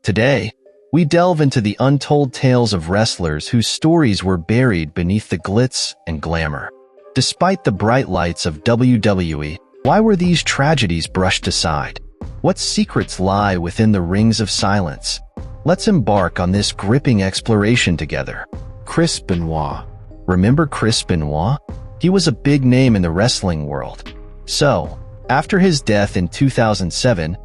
Today, we delve into the untold tales of wrestlers whose stories were buried beneath the glitz and glamour. Despite the bright lights of WWE, why were these tragedies brushed aside? What secrets lie within the rings of silence? Let's embark on this gripping exploration together. Chris Benoit. Remember Chris Benoit? He was a big name in the wrestling world. So, after his death in 2007,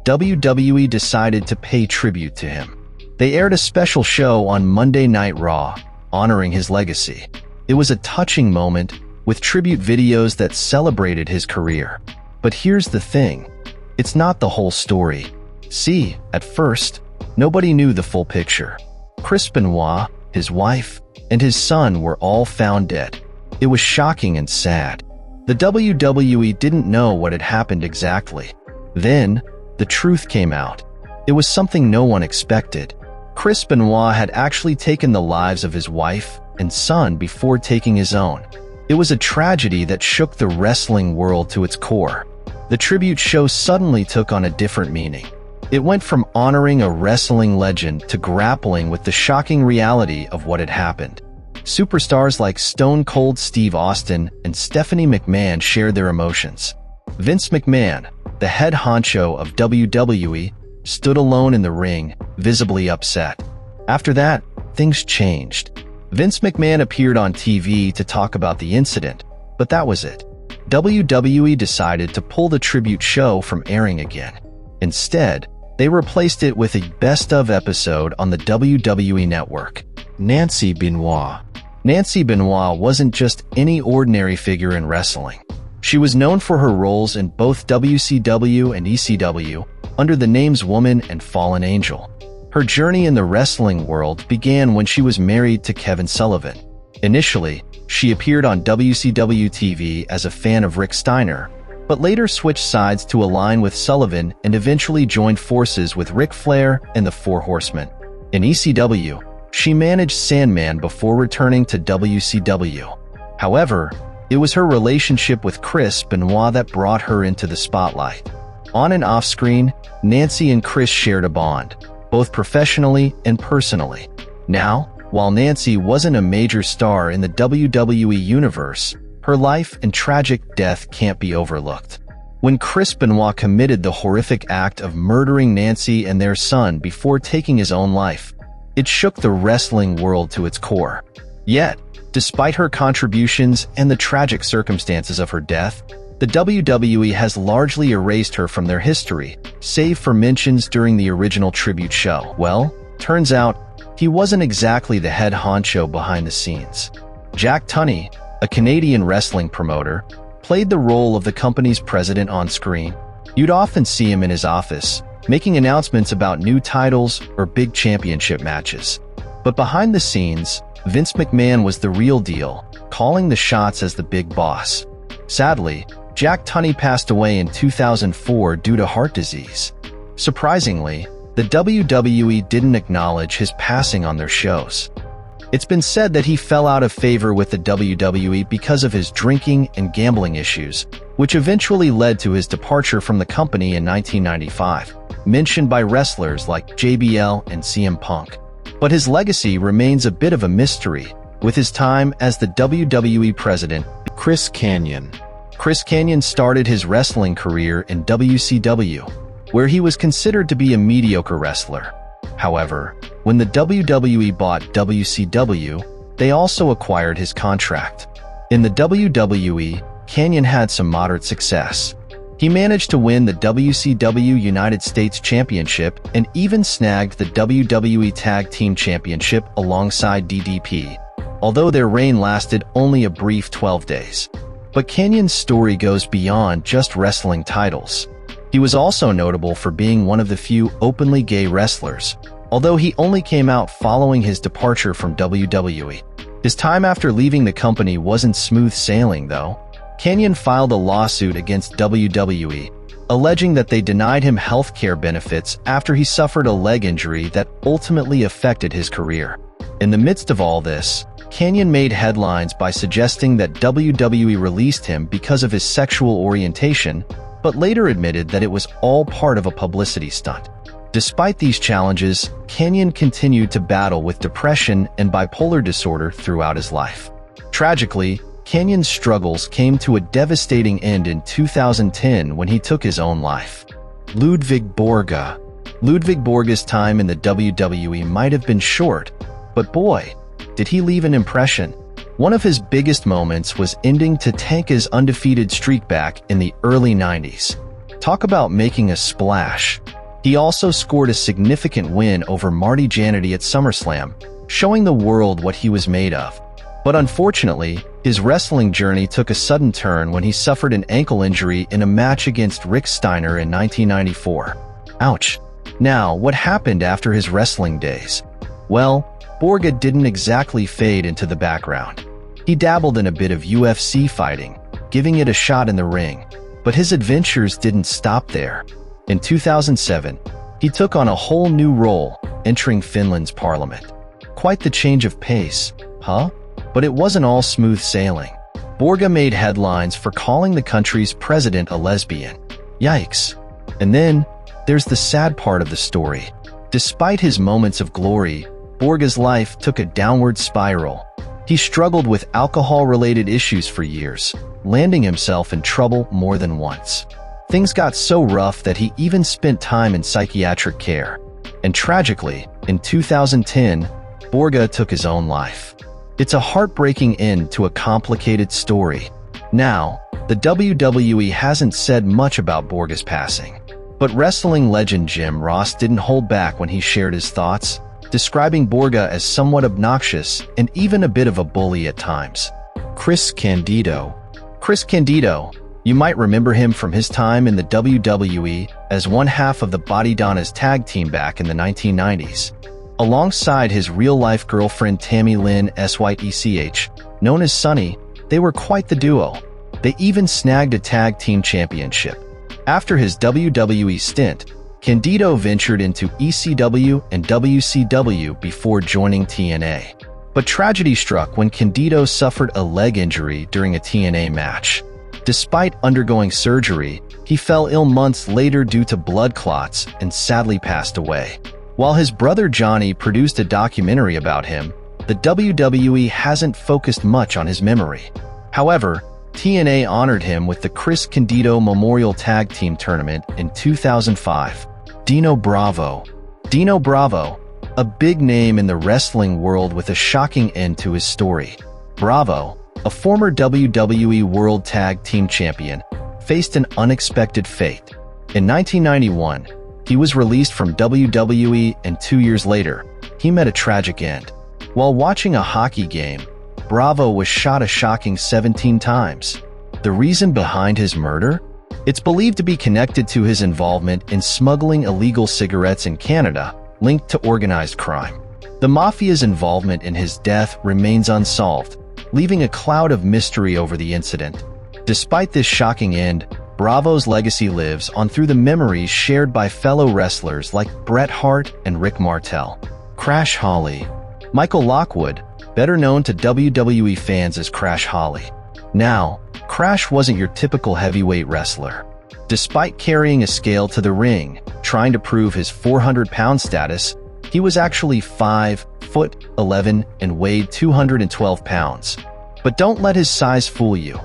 WWE decided to pay tribute to him. They aired a special show on Monday Night Raw, honoring his legacy. It was a touching moment, with tribute videos that celebrated his career. But here's the thing, it's not the whole story. See, at first, nobody knew the full picture. Chris Benoit, his wife, and his son were all found dead. It was shocking and sad. The WWE didn't know what had happened exactly. Then, the truth came out. It was something no one expected. Chris Benoit had actually taken the lives of his wife and son before taking his own. It was a tragedy that shook the wrestling world to its core. The tribute show suddenly took on a different meaning. It went from honoring a wrestling legend to grappling with the shocking reality of what had happened. Superstars like Stone Cold Steve Austin and Stephanie McMahon shared their emotions. Vince McMahon, the head honcho of WWE, stood alone in the ring, visibly upset. After that, things changed. Vince McMahon appeared on TV to talk about the incident, but that was it. WWE decided to pull the tribute show from airing again. Instead, they replaced it with a best-of episode on the WWE Network. Nancy Benoit. Nancy Benoit wasn't just any ordinary figure in wrestling. She was known for her roles in both WCW and ECW under the names Woman and Fallen Angel. Her journey in the wrestling world began when she was married to Kevin Sullivan. Initially, she appeared on WCW TV as a fan of Rick Steiner, but later switched sides to align with Sullivan and eventually joined forces with Ric Flair and the Four Horsemen. In ECW, she managed Sandman before returning to WCW. However, it was her relationship with Chris Benoit that brought her into the spotlight. On and off screen, Nancy and Chris shared a bond, both professionally and personally. Now, while Nancy wasn't a major star in the WWE universe, her life and tragic death can't be overlooked. When Chris Benoit committed the horrific act of murdering Nancy and their son before taking his own life, it shook the wrestling world to its core. Yet, despite her contributions and the tragic circumstances of her death, the WWE has largely erased her from their history, save for mentions during the original tribute show. Well, turns out, he wasn't exactly the head honcho behind the scenes. Jack Tunney, a Canadian wrestling promoter, played the role of the company's president on screen. You'd often see him in his office, making announcements about new titles or big championship matches. But behind the scenes, Vince McMahon was the real deal, calling the shots as the big boss. Sadly, Jack Tunney passed away in 2004 due to heart disease. Surprisingly, the WWE didn't acknowledge his passing on their shows. It's been said that he fell out of favor with the WWE because of his drinking and gambling issues, which eventually led to his departure from the company in 1995, mentioned by wrestlers like JBL and CM Punk. But his legacy remains a bit of a mystery, with his time as the WWE president. Chris Kanyon. Chris Kanyon started his wrestling career in WCW, where he was considered to be a mediocre wrestler. However, when the WWE bought WCW, they also acquired his contract. In the WWE, Kanyon had some moderate success. He managed to win the WCW United States Championship and even snagged the WWE Tag Team Championship alongside DDP, although their reign lasted only a brief 12 days. But Kanyon's story goes beyond just wrestling titles. He was also notable for being one of the few openly gay wrestlers, although he only came out following his departure from WWE. His time after leaving the company wasn't smooth sailing, though. Kanyon filed a lawsuit against WWE, alleging that they denied him health care benefits after he suffered a leg injury that ultimately affected his career. In the midst of all this, Kanyon made headlines by suggesting that WWE released him because of his sexual orientation, but later admitted that it was all part of a publicity stunt. Despite these challenges, Kanyon continued to battle with depression and bipolar disorder throughout his life. Tragically, Kanyon's struggles came to a devastating end in 2010 when he took his own life. Ludwig Borga. Ludwig Borga's time in the WWE might have been short, but boy, did he leave an impression. One of his biggest moments was ending Tatanka's undefeated streak back in the early 90s. Talk about making a splash. He also scored a significant win over Marty Jannetty at SummerSlam, showing the world what he was made of. But unfortunately, his wrestling journey took a sudden turn when he suffered an ankle injury in a match against Rick Steiner in 1994. Ouch. Now, what happened after his wrestling days? Well, Borga didn't exactly fade into the background. He dabbled in a bit of UFC fighting, giving it a shot in the ring. But his adventures didn't stop there. In 2007, he took on a whole new role, entering Finland's parliament. Quite the change of pace, huh? But it wasn't all smooth sailing. Borga made headlines for calling the country's president a lesbian. Yikes. And then, there's the sad part of the story. Despite his moments of glory, Borga's life took a downward spiral. He struggled with alcohol-related issues for years, landing himself in trouble more than once. Things got so rough that he even spent time in psychiatric care. And tragically, in 2010, Borga took his own life. It's a heartbreaking end to a complicated story. Now, the WWE hasn't said much about Borga's passing. But wrestling legend Jim Ross didn't hold back when he shared his thoughts, describing Borga as somewhat obnoxious and even a bit of a bully at times. Chris Candido. Chris Candido. You might remember him from his time in the WWE as one half of the Body Donnas tag team back in the 1990s. Alongside his real-life girlfriend Tammy Lynn Sytech, known as Sunny, they were quite the duo. They even snagged a tag team championship. After his WWE stint, Candido ventured into ECW and WCW before joining TNA. But tragedy struck when Candido suffered a leg injury during a TNA match. Despite undergoing surgery, he fell ill months later due to blood clots and sadly passed away. While his brother Johnny produced a documentary about him, the WWE hasn't focused much on his memory. However, TNA honored him with the Chris Candido Memorial Tag Team Tournament in 2005. Dino Bravo. Dino Bravo, a big name in the wrestling world with a shocking end to his story. Bravo, a former WWE World Tag Team Champion, faced an unexpected fate. In 1991, he was released from WWE, and 2 years later, he met a tragic end. While watching a hockey game, Bravo was shot a shocking 17 times. The reason behind his murder? It's believed to be connected to his involvement in smuggling illegal cigarettes in Canada, linked to organized crime. The mafia's involvement in his death remains unsolved, leaving a cloud of mystery over the incident. Despite this shocking end, Bravo's legacy lives on through the memories shared by fellow wrestlers like Bret Hart and Rick Martel. Crash Holly. Michael Lockwood, better known to WWE fans as Crash Holly. Now, Crash wasn't your typical heavyweight wrestler. Despite carrying a scale to the ring, trying to prove his 400-pound status, he was actually 5'11" and weighed 212 pounds. But don't let his size fool you.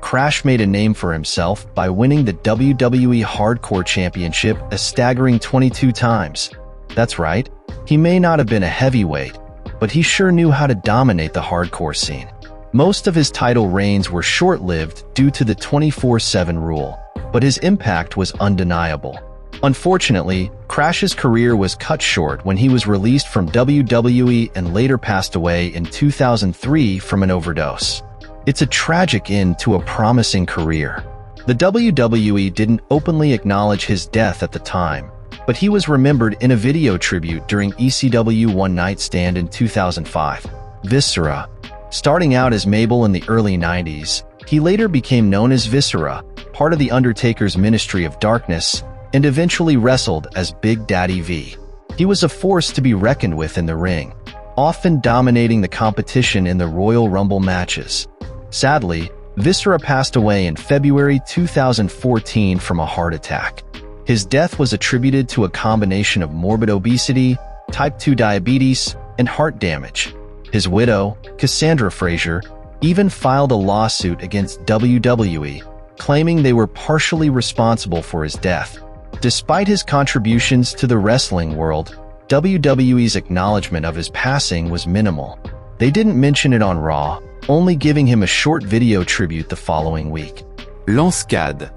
Crash made a name for himself by winning the WWE Hardcore Championship a staggering 22 times. That's right, he may not have been a heavyweight, but he sure knew how to dominate the hardcore scene. Most of his title reigns were short-lived due to the 24/7 rule, but his impact was undeniable. Unfortunately, Crash's career was cut short when he was released from WWE and later passed away in 2003 from an overdose. It's a tragic end to a promising career. The WWE didn't openly acknowledge his death at the time, but he was remembered in a video tribute during ECW One Night Stand in 2005. Viscera. Starting out as Mabel in the early 90s, he later became known as Viscera, part of The Undertaker's Ministry of Darkness, and eventually wrestled as Big Daddy V. He was a force to be reckoned with in the ring, often dominating the competition in the Royal Rumble matches. Sadly, Viscera passed away in February 2014 from a heart attack. His death was attributed to a combination of morbid obesity, type 2 diabetes, and heart damage. His widow, Cassandra Frazier, even filed a lawsuit against WWE, claiming they were partially responsible for his death. Despite his contributions to the wrestling world, WWE's acknowledgement of his passing was minimal. They didn't mention it on Raw, only giving him a short video tribute the following week. Lancecade.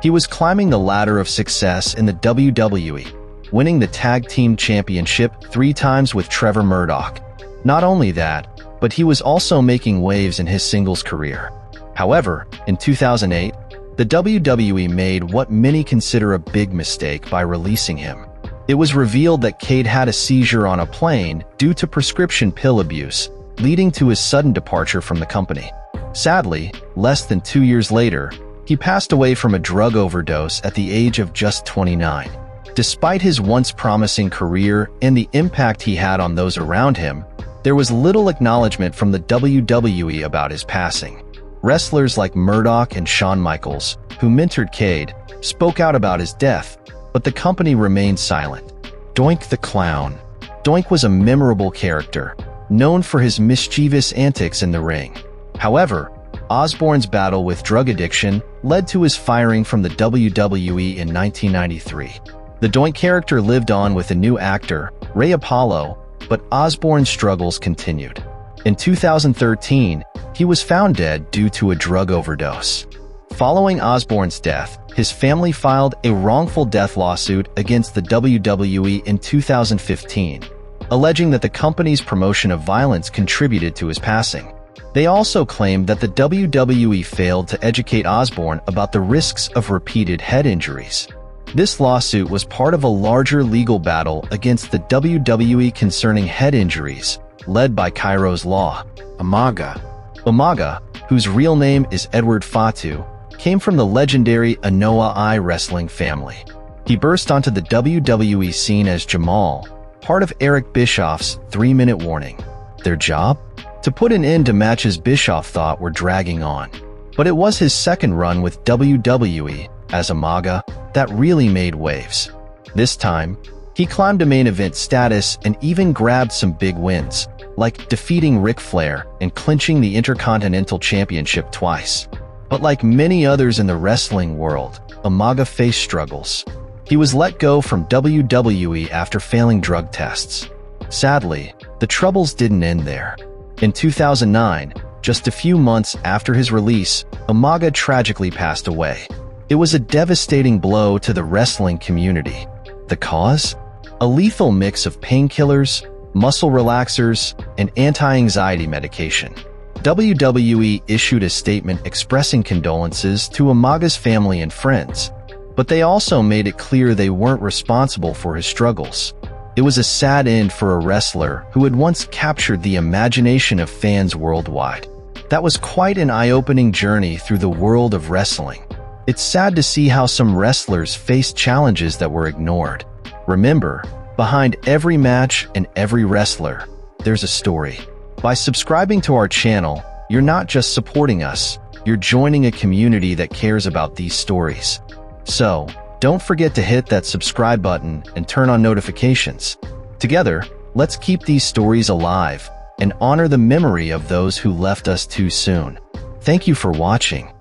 He was climbing the ladder of success in the WWE, winning the Tag Team Championship 3 times with Trevor Murdoch. Not only that, but he was also making waves in his singles career. However, in 2008, the WWE made what many consider a big mistake by releasing him. It was revealed that Cade had a seizure on a plane due to prescription pill abuse, leading to his sudden departure from the company. Sadly, less than 2 years later, he passed away from a drug overdose at the age of just 29. Despite his once promising career and the impact he had on those around him, there was little acknowledgement from the WWE about his passing. Wrestlers like Murdoch and Shawn Michaels, who mentored Cade, spoke out about his death, but the company remained silent. Doink the Clown. Doink was a memorable character, known for his mischievous antics in the ring. However, Osborne's battle with drug addiction led to his firing from the WWE in 1993. The Doink character lived on with a new actor, Ray Apollo, but Osborne's struggles continued. In 2013, he was found dead due to a drug overdose. Following Osborne's death, his family filed a wrongful death lawsuit against the WWE in 2015, alleging that the company's promotion of violence contributed to his passing. They also claimed that the WWE failed to educate Osborne about the risks of repeated head injuries. This lawsuit was part of a larger legal battle against the WWE concerning head injuries, led by Cairo's Law. Umaga. Umaga, whose real name is Edward Fatu, came from the legendary Anoa'i I wrestling family. He burst onto the WWE scene as Jamal, part of Eric Bischoff's 3-minute warning. Their job? To put an end to matches Bischoff thought were dragging on. But it was his second run with WWE as Umaga that really made waves. This time, he climbed to main event status and even grabbed some big wins, like defeating Ric Flair and clinching the Intercontinental Championship twice. But like many others in the wrestling world, Umaga faced struggles. He was let go from WWE after failing drug tests. Sadly, the troubles didn't end there. In 2009, just a few months after his release, Umaga tragically passed away. It was a devastating blow to the wrestling community. The cause? A lethal mix of painkillers, muscle relaxers, and anti-anxiety medication. WWE issued a statement expressing condolences to Umaga's family and friends, but they also made it clear they weren't responsible for his struggles. It was a sad end for a wrestler who had once captured the imagination of fans worldwide. That was quite an eye-opening journey through the world of wrestling. It's sad to see how some wrestlers faced challenges that were ignored. Remember, behind every match and every wrestler, there's a story. By subscribing to our channel, you're not just supporting us, you're joining a community that cares about these stories. So, don't forget to hit that subscribe button and turn on notifications. Together, let's keep these stories alive and honor the memory of those who left us too soon. Thank you for watching.